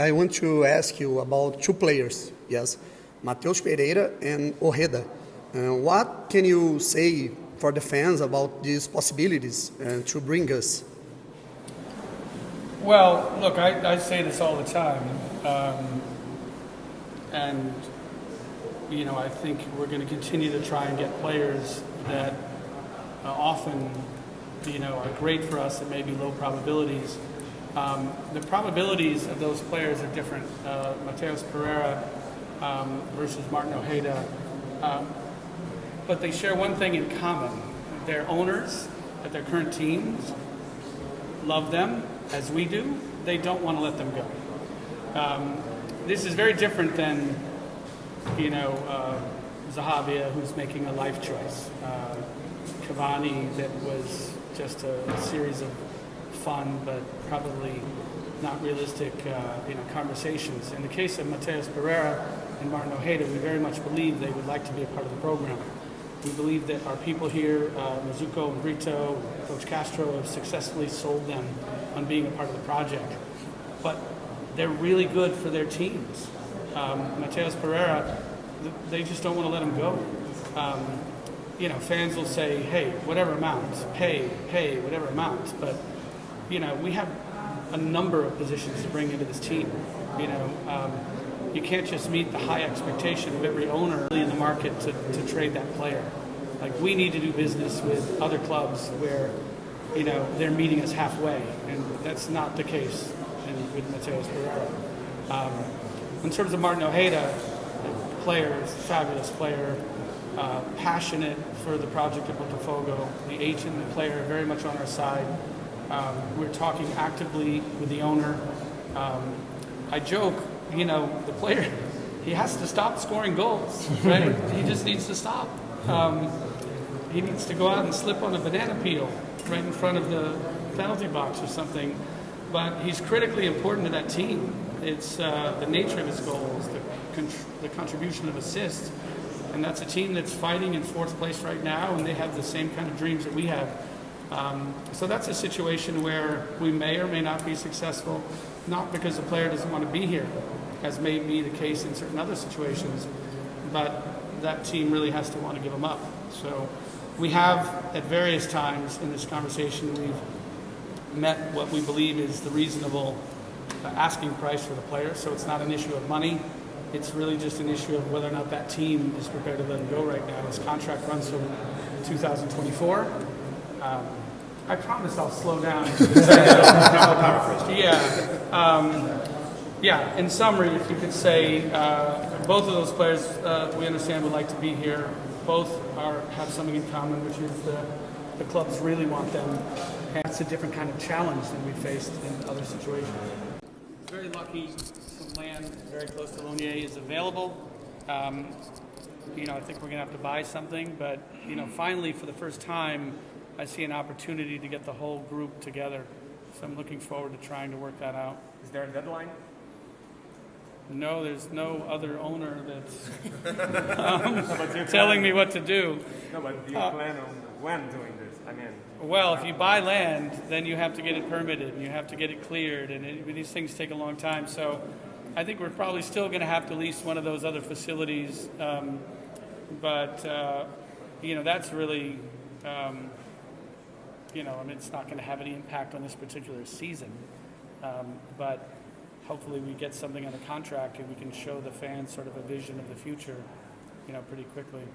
I want to ask you about two players, yes, Matheus Pereira and Ojeda. What can you say for the fans about these possibilities to bring us? Well, look, I say this all the time, and I think we're going to continue to try and get players that often, are great for us and maybe low probabilities. The probabilities of those players are different. Matheus Pereira versus Martin Ojeda, but they share one thing in common. Their owners at their current teams love them, as we do. They don't want to let them go. This is very different than, Zahavia, who's making a life choice. Cavani, that was just a series of fun, but probably not realistic, conversations. In the case of Matheus Pereira and Martin Ojeda, we very much believe they would like to be a part of the program. We believe that our people here, Mizuko and Brito, Coach Castro, have successfully sold them on being a part of the project. But they're really good for their teams. Matheus Pereira, they just don't want to let him go. Fans will say, hey, whatever amount, pay, whatever amount. But, we have a number of positions to bring into this team. You can't just meet the high expectation of every owner in the market to trade that player. Like, we need to do business with other clubs where, they're meeting us halfway. And that's not the case with Matheus Pereira. In terms of Martin Ojeda, fabulous player, passionate for the project at Botafogo. The agent and the player are very much on our side. We're talking actively with the owner. I joke, the player, he has to stop scoring goals, right? He just needs to stop. He needs to go out and slip on a banana peel right in front of the penalty box or something. But he's critically important to that team. It's the nature of his goals, the contribution of assists. And that's a team that's fighting in fourth place right now, and they have the same kind of dreams that we have. So that's a situation where we may or may not be successful, not because the player doesn't want to be here, as may be the case in certain other situations, but that team really has to want to give them up. So we have, at various times in this conversation, we've met what we believe is the reasonable asking price for the player. So it's not an issue of money. It's really just an issue of whether or not that team is prepared to let him go right now. His contract runs from 2024. I promise I'll slow down. In summary, if you could say both of those players we understand would like to be here. Both have something in common, which is the clubs really want them. And it's a different kind of challenge than we faced in other situations. Very lucky. Some land very close to Lonier is available. I think we're going to have to buy something, but finally, for the first time, I see an opportunity to get the whole group together. So I'm looking forward to trying to work that out. Is there a deadline? No, there's no other owner that's telling me what to do. No, but do you plan on when doing this? Well, if you buy land, then you have to get it permitted, and you have to get it cleared, and these things take a long time. So I think we're probably still going to have to lease one of those other facilities. But that's really, it's not going to have any impact on this particular season. But hopefully we get something on the contract and we can show the fans sort of a vision of the future, pretty quickly.